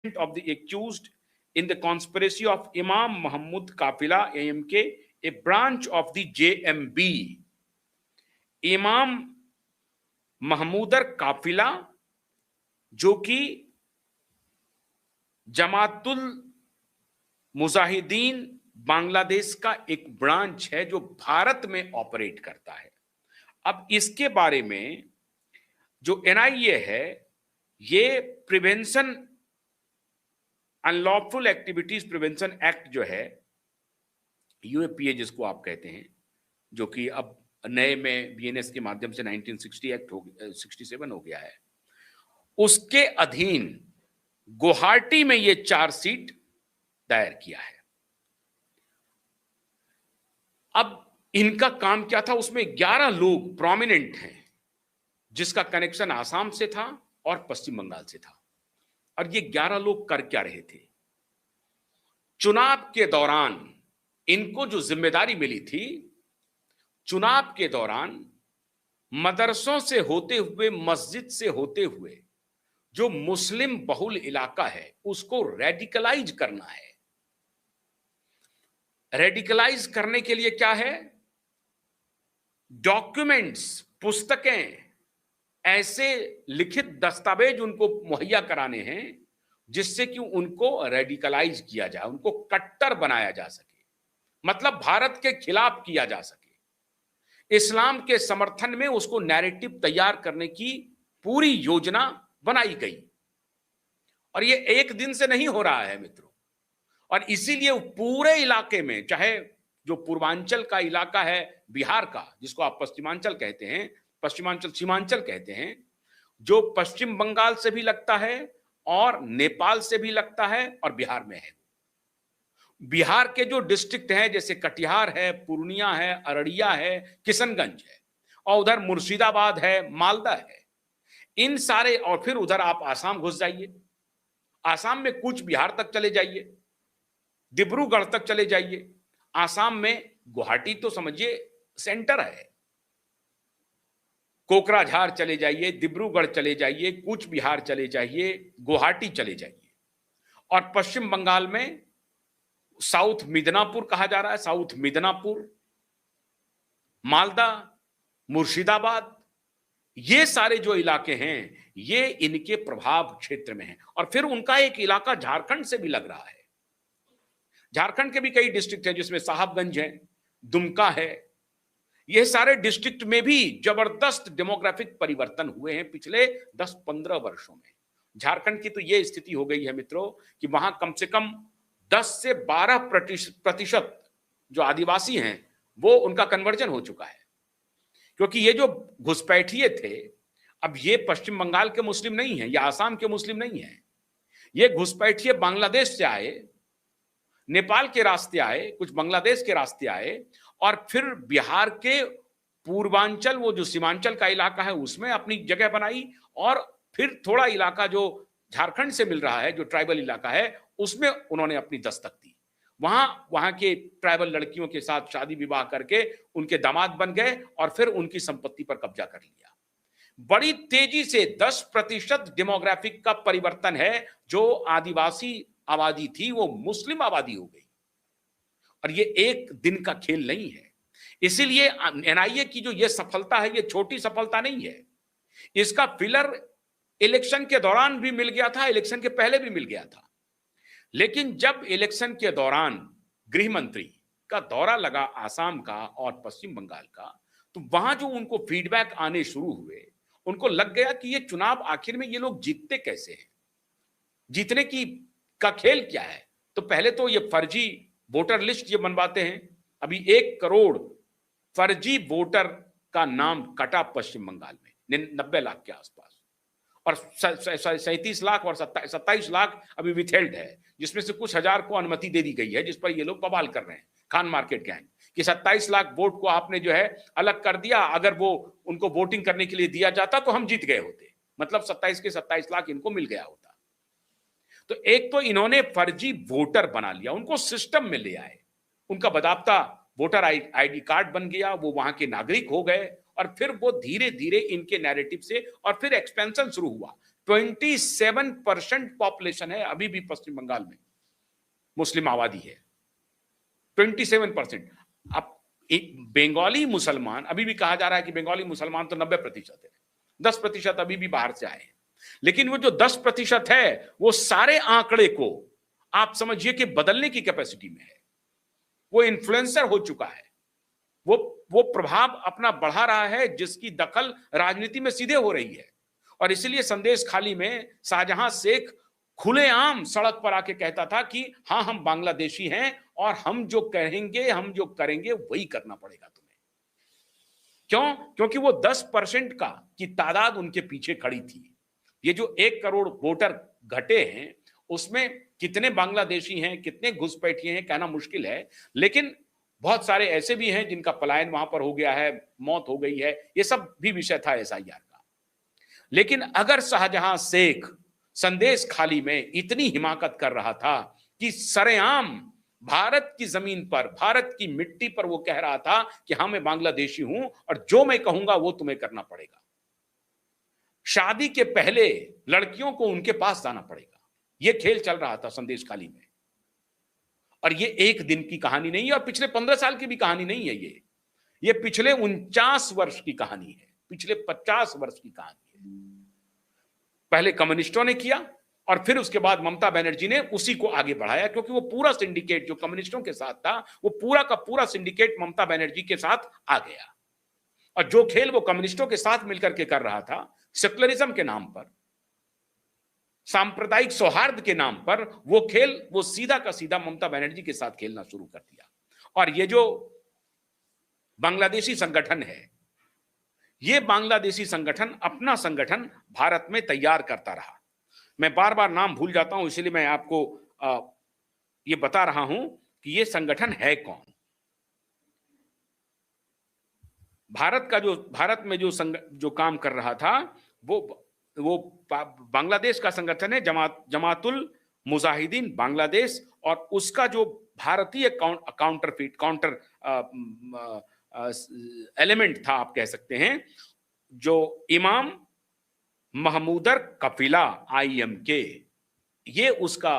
of the accused in the conspiracy of Imam Mahmud Kafila AMK, a branch of the JMB. इमाम महमूदर काफिला जो कि जमातुल मुजाहिदीन बांग्लादेश का एक ब्रांच है जो भारत में ऑपरेट करता है। अब इसके बारे में जो एनआईए है, ये prevention unlawful activities prevention act जो है, यूएपीए जिसको आप कहते हैं, जो कि अब नए में बीएनएस के माध्यम से 1960 एक्ट हो 67 हो गया है, उसके अधीन गुवाहाटी में ये चार्जशीट दायर किया है। अब इनका काम क्या था, उसमें 11 लोग प्रोमिनेंट हैं जिसका कनेक्शन आसाम से था और पश्चिम बंगाल से था। और ये 11 लोग कर क्या रहे थे? चुनाव के दौरान इनको जो जिम्मेदारी मिली थी, चुनाव के दौरान मदरसों से होते हुए, मस्जिद से होते हुए जो मुस्लिम बहुल इलाका है उसको रेडिकलाइज करना है। रेडिकलाइज करने के लिए क्या है? डॉक्यूमेंट्स, पुस्तकें, ऐसे लिखित दस्तावेज उनको मुहैया कराने हैं जिससे कि उनको रेडिकलाइज किया जाए, उनको कट्टर बनाया जा सके, मतलब भारत के खिलाफ किया जा सके। इस्लाम के समर्थन में उसको नैरेटिव तैयार करने की पूरी योजना बनाई गई। और ये एक दिन से नहीं हो रहा है मित्रों। और इसीलिए पूरे इलाके में, चाहे जो पूर्वांचल का इलाका है बिहार का, जिसको आप पश्चिमांचल कहते हैं, पश्चिमांचल सीमांचल कहते हैं, जो पश्चिम बंगाल से भी लगता है और नेपाल से भी लगता है और बिहार में है। बिहार के जो डिस्ट्रिक्ट हैं, जैसे कटिहार है, पूर्णिया है, अररिया है, किशनगंज है, और उधर मुर्शिदाबाद है, मालदा है, इन सारे, और फिर उधर आप आसाम घुस जाइए, आसाम में कूच बिहार तक चले जाइए, डिब्रूगढ़ तक चले जाइए, आसाम में गुवाहाटी तो समझिए सेंटर है, कोकराझार चले जाइए, डिब्रूगढ़ चले जाइए, कूच बिहार चले जाइए, गुवाहाटी चले जाइए। और पश्चिम बंगाल में साउथ मिदनापुर कहा जा रहा है, साउथ मिदनापुर, मालदा, मुर्शिदाबाद, ये सारे जो इलाके हैं ये इनके प्रभाव क्षेत्र में हैं। और फिर उनका एक इलाका झारखंड से भी लग रहा है। झारखंड के भी कई डिस्ट्रिक्ट हैं जिसमें साहबगंज है, दुमका है, ये सारे डिस्ट्रिक्ट में भी जबरदस्त डेमोग्राफिक परिवर्तन हुए हैं पिछले 10-15 वर्षों में। झारखंड की तो ये स्थिति हो गई है मित्रों कि वहां कम से कम 10 से 12% जो आदिवासी हैं वो उनका कन्वर्जन हो चुका है। क्योंकि ये जो घुसपैठिए थे, अब ये पश्चिम बंगाल के मुस्लिम नहीं है, या आसाम के मुस्लिम नहीं है, ये घुसपैठिए बांग्लादेश से आए, नेपाल के रास्ते आए, कुछ बांग्लादेश के रास्ते आए, और फिर बिहार के पूर्वांचल, वो जो सीमांचल का इलाका है उसमें अपनी जगह बनाई, और फिर थोड़ा इलाका जो झारखंड से मिल रहा है, जो ट्राइबल इलाका है, उसमें उन्होंने अपनी दस्तक दी। वहां के ट्राइबल लड़कियों के साथ शादी विवाह करके उनके दामाद बन गए और फिर उनकी संपत्ति पर कब्जा कर लिया। बड़ी तेजी से 10% डेमोग्राफिक का परिवर्तन है। जो आदिवासी आबादी थी वो मुस्लिम आबादी हो गई। और ये एक दिन का खेल नहीं है। इसीलिए एनआईए की जो ये सफलता है, ये छोटी सफलता नहीं है। इसका फिलर इलेक्शन के दौरान भी मिल गया था, इलेक्शन के पहले भी मिल गया था। लेकिन जब इलेक्शन के दौरान गृह मंत्री का दौरा लगा आसाम का और पश्चिम बंगाल का, तो वहां जो उनको फीडबैक आने शुरू हुए, उनको लग गया कि ये चुनाव आखिर में ये लोग जीतते कैसे हैं, जीतने की का खेल क्या है। तो पहले तो ये फर्जी वोटर लिस्ट ये बनवाते हैं। अभी 1 करोड़ फर्जी वोटर का नाम कटा पश्चिम बंगाल में, 90 लाख के आसपास, और 37 लाख और 27 लाख अभी विथहेल्ड है, जिसमें से कुछ हजार को अनुमति दे दी गई है, जिस पर ये लोग बवाल कर रहे हैं, खान मार्केट गैंग, कि 27 लाख वोट को आपने जो है अलग कर दिया, अगर वो उनको वोटिंग करने के लिए दिया जाता तो हम जीत गए होते, मतलब 27 के 27 लाख इनको मिल गया होता। तो एक तो इन्होंने फर्जी वोटर बना लिया, उनको सिस्टम में ले आए, उनका बदाबता वोटर आईडी कार्ड बन गया, वो वहां के नागरिक हो गए, और फिर वो धीरे धीरे इनके नैरेटिव से, और फिर एक्सपेंशन शुरू हुआ। 27% पॉपुलेशन है अभी भी पश्चिम बंगाल में, मुस्लिम आबादी है 27%। अब एक बंगाली मुसलमान, अभी भी कहा जा रहा है कि बंगाली मुसलमान तो 90% है, 10% अभी भी बाहर से आए हैं, लेकिन वो जो 10% है वो सारे आंकड़े को आप समझिए कि बदलने की कैपेसिटी में है। वो इन्फ्लुएंसर हो चुका है, वो प्रभाव अपना बढ़ा रहा है, जिसकी दखल राजनीति में सीधे हो रही है। और इसलिए संदेश खाली में शाहजहां शेख खुलेआम सड़क पर आके कहता था कि हाँ, हम बांग्लादेशी हैं और हम जो कहेंगे, हम जो करेंगे वही करना पड़ेगा तुम्हें। क्यों? क्योंकि वो 10% की तादाद उनके पीछे खड़ी थी। ये जो 1 करोड़ वोटर घटे हैं, उसमें कितने बांग्लादेशी हैं, कितने घुसपैठिए हैं, कहना मुश्किल है, लेकिन बहुत सारे ऐसे भी हैं जिनका पलायन वहां पर हो गया है, मौत हो गई है। ये सब भी विषय था एसआईआर का। लेकिन अगर शाहजहां शेख संदेश खाली में इतनी हिमाकत कर रहा था कि सरेआम भारत की जमीन पर, भारत की मिट्टी पर वो कह रहा था कि हाँ, मैं बांग्लादेशी हूं और जो मैं कहूंगा वो तुम्हें करना पड़ेगा। शादी के पहले लड़कियों को उनके पास जाना पड़ेगा, ये खेल चल रहा था संदेश खाली में। और ये एक दिन की कहानी नहीं है और पिछले 15 साल की भी कहानी नहीं है, ये पिछले 49 वर्ष की कहानी है, पिछले 50 वर्ष की कहानी है। पहले कम्युनिस्टों ने किया और फिर उसके बाद ममता बनर्जी ने उसी को आगे बढ़ाया, क्योंकि वो पूरा सिंडिकेट जो कम्युनिस्टों के साथ था, वो पूरा का पूरा सिंडिकेट ममता बनर्जी के साथ आ गया। और जो खेल वो कम्युनिस्टों के साथ मिलकर के कर रहा था, सेक्युलरिज्म के नाम पर, सांप्रदायिक सौहार्द के नाम पर, वो खेल वो सीधा का सीधा ममता बनर्जी के साथ खेलना शुरू कर दिया। और ये जो बांग्लादेशी संगठन है, ये बांग्लादेशी संगठन अपना संगठन भारत में तैयार करता रहा। मैं बार बार नाम भूल जाता हूं, इसलिए मैं आपको ये बता रहा हूं कि ये संगठन है कौन। भारत में जो काम कर रहा था वो बांग्लादेश का संगठन है, जमातुल मुजाहिदीन बांग्लादेश। और उसका जो भारतीय काउंटर एलिमेंट था, आप कह सकते हैं, जो इमाम महमूदर कफिला IMK, ये उसका